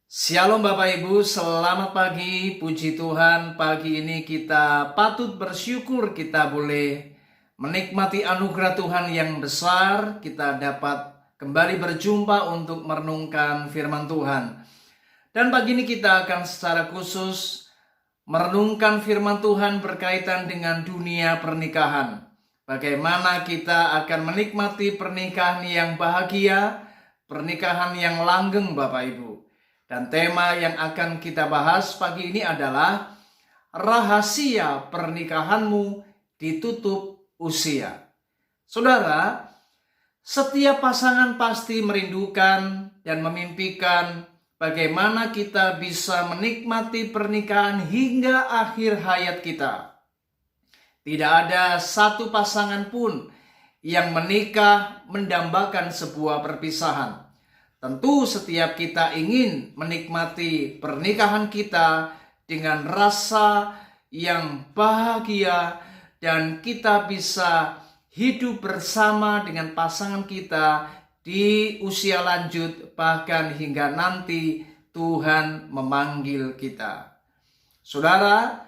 Shalom Bapak Ibu, selamat pagi, puji Tuhan. Pagi ini kita patut bersyukur kita boleh menikmati anugerah Tuhan yang besar. Kita dapat kembali berjumpa untuk merenungkan firman Tuhan. Dan pagi ini kita akan secara khusus merenungkan firman Tuhan berkaitan dengan dunia pernikahan. Bagaimana kita akan menikmati pernikahan yang bahagia, pernikahan yang langgeng Bapak Ibu. Dan tema yang akan kita bahas pagi ini adalah rahasia pernikahanmu ditutup usia. Saudara, setiap pasangan pasti merindukan dan memimpikan bagaimana kita bisa menikmati pernikahan hingga akhir hayat kita. Tidak ada satu pasangan pun yang menikah mendambakan sebuah perpisahan. Tentu setiap kita ingin menikmati pernikahan kita dengan rasa yang bahagia dan kita bisa hidup bersama dengan pasangan kita di usia lanjut bahkan hingga nanti Tuhan memanggil kita. Saudara,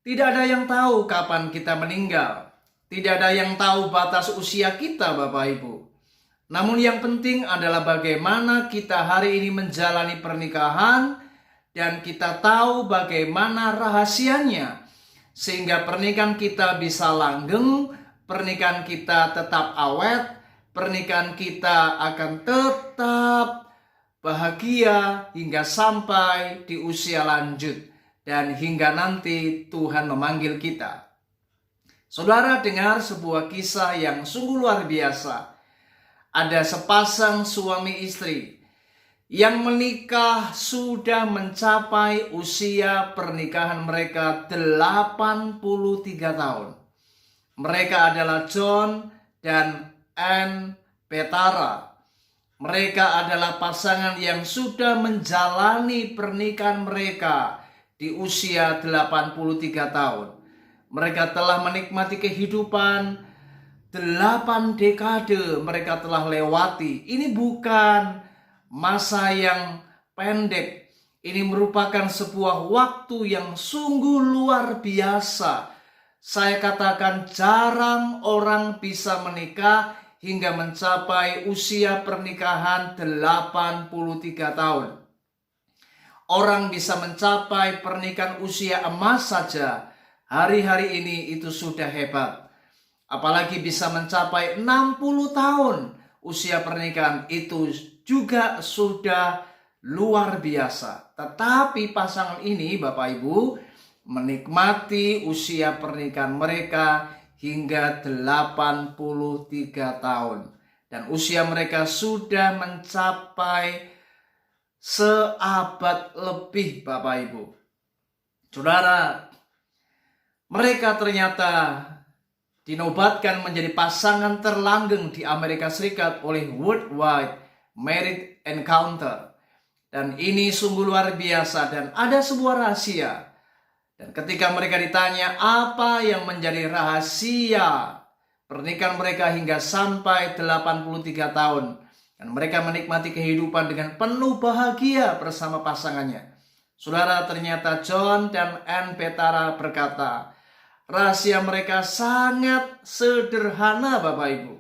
tidak ada yang tahu kapan kita meninggal. Tidak ada yang tahu batas usia kita Bapak Ibu. Namun yang penting adalah bagaimana kita hari ini menjalani pernikahan dan kita tahu bagaimana rahasianya sehingga pernikahan kita bisa langgeng, pernikahan kita tetap awet, pernikahan kita akan tetap bahagia hingga sampai di usia lanjut dan hingga nanti Tuhan memanggil kita. Saudara dengar sebuah kisah yang sungguh luar biasa. Ada sepasang suami istri yang menikah sudah mencapai usia pernikahan mereka 83 tahun. Mereka adalah John dan Ann Petara. Mereka adalah pasangan yang sudah menjalani pernikahan mereka di usia 83 tahun. Mereka telah menikmati kehidupan 8 dekade mereka telah lewati. Ini bukan masa yang pendek. Ini merupakan sebuah waktu yang sungguh luar biasa. Saya katakan jarang orang bisa menikah hingga mencapai usia pernikahan 83 tahun. Orang bisa mencapai pernikahan usia emas saja. Hari-hari ini itu sudah hebat. Apalagi bisa mencapai 60 tahun usia pernikahan itu juga sudah luar biasa. Tetapi pasangan ini Bapak Ibu menikmati usia pernikahan mereka hingga 83 tahun. Dan usia mereka sudah mencapai seabad lebih Bapak Ibu. Saudara, mereka ternyata dinobatkan menjadi pasangan terlanggeng di Amerika Serikat oleh Worldwide Marriage Encounter. Dan ini sungguh luar biasa dan ada sebuah rahasia. Dan ketika mereka ditanya apa yang menjadi rahasia pernikahan mereka hingga sampai 83 tahun. Dan mereka menikmati kehidupan dengan penuh bahagia bersama pasangannya. Saudara, ternyata John dan Ann Petara berkata, rahasia mereka sangat sederhana Bapak Ibu.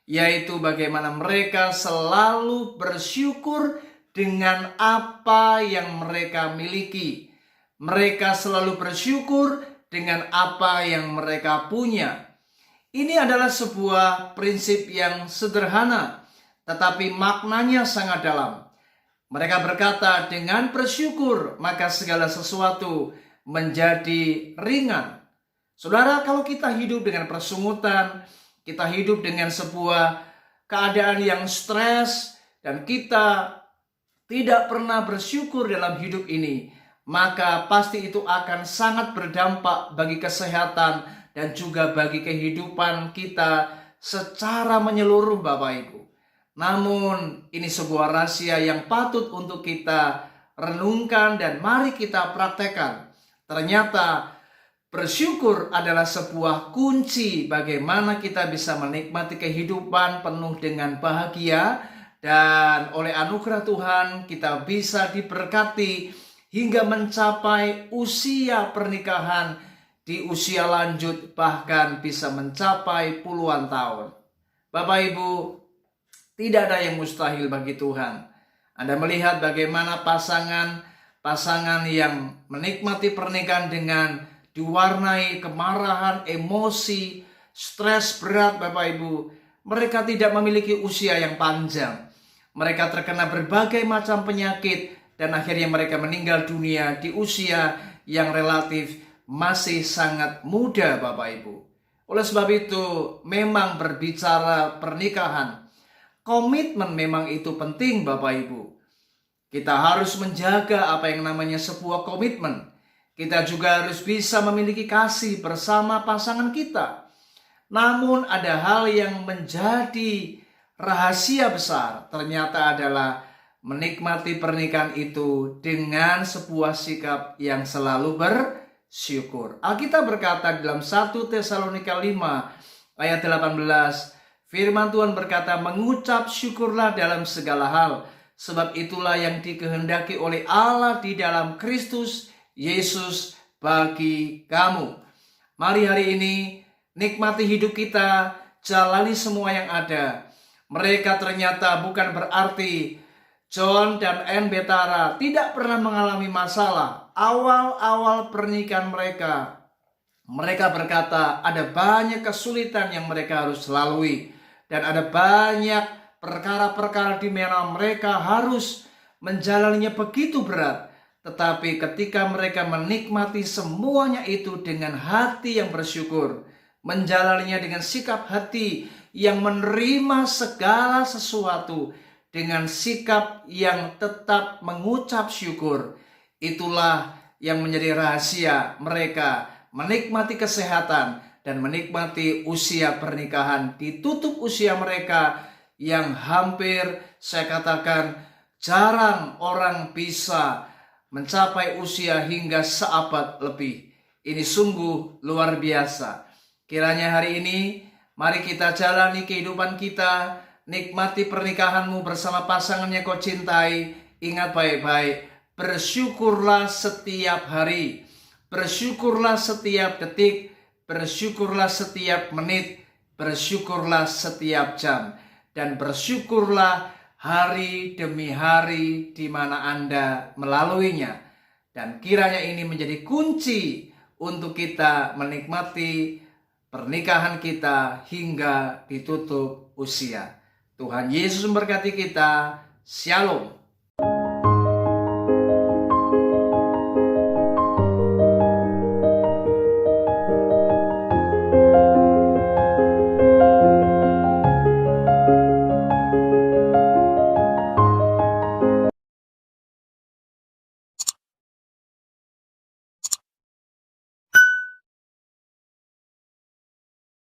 Yaitu bagaimana mereka selalu bersyukur dengan apa yang mereka miliki. Mereka selalu bersyukur dengan apa yang mereka punya. Ini adalah sebuah prinsip yang sederhana, tetapi maknanya sangat dalam. Mereka berkata, dengan bersyukur maka segala sesuatu menjadi ringan. Saudara, kalau kita hidup dengan persungutan, kita hidup dengan sebuah keadaan yang stres, dan kita tidak pernah bersyukur dalam hidup ini, maka pasti itu akan sangat berdampak bagi kesehatan dan juga bagi kehidupan kita secara menyeluruh Bapak Ibu. Namun ini sebuah rahasia yang patut untuk kita renungkan dan mari kita praktekkan. Ternyata bersyukur adalah sebuah kunci bagaimana kita bisa menikmati kehidupan penuh dengan bahagia Dan oleh anugerah Tuhan kita bisa diberkati hingga mencapai usia pernikahan di usia lanjut, bahkan bisa mencapai puluhan tahun. Bapak Ibu, tidak ada yang mustahil bagi Tuhan. Anda melihat bagaimana pasangan yang menikmati pernikahan dengan diwarnai kemarahan, emosi, stres berat, Bapak Ibu. Mereka tidak memiliki usia yang panjang. Mereka terkena berbagai macam penyakit dan akhirnya mereka meninggal dunia di usia yang relatif masih sangat muda, Bapak Ibu. Oleh sebab itu, memang berbicara pernikahan, komitmen memang itu penting, Bapak Ibu. Kita harus menjaga apa yang namanya sebuah komitmen. Kita juga harus bisa memiliki kasih bersama pasangan kita. Namun ada hal yang menjadi rahasia besar, ternyata adalah menikmati pernikahan itu dengan sebuah sikap yang selalu bersyukur. Alkitab berkata dalam 1 Tesalonika 5 ayat 18, firman Tuhan berkata, mengucap syukurlah dalam segala hal, sebab itulah yang dikehendaki oleh Allah di dalam Kristus Yesus bagi kamu. Mari hari ini nikmati hidup kita, jalani semua yang ada. Mereka ternyata bukan berarti John dan Anne Betara tidak pernah mengalami masalah. Awal-awal pernikahan mereka berkata ada banyak kesulitan yang mereka harus lalui. Dan ada banyak perkara-perkara di mana mereka harus menjalaninya begitu berat. Tetapi ketika mereka menikmati semuanya itu dengan hati yang bersyukur, menjalaninya dengan sikap hati yang menerima segala sesuatu dengan sikap yang tetap mengucap syukur, itulah yang menjadi rahasia mereka menikmati kesehatan dan menikmati usia pernikahan, ditutup usia mereka yang hampir saya katakan jarang orang bisa mencapai usia hingga seabad lebih. Ini sungguh luar biasa. Kiranya hari ini mari kita jalani kehidupan kita, nikmati pernikahanmu bersama pasangan yang kau cintai. Ingat baik-baik, bersyukurlah setiap hari, bersyukurlah setiap detik, bersyukurlah setiap menit, bersyukurlah setiap jam, dan bersyukurlah hari demi hari di mana Anda melaluinya. Dan kiranya ini menjadi kunci untuk kita menikmati pernikahan kita hingga ditutup usia. Tuhan Yesus memberkati kita. Shalom.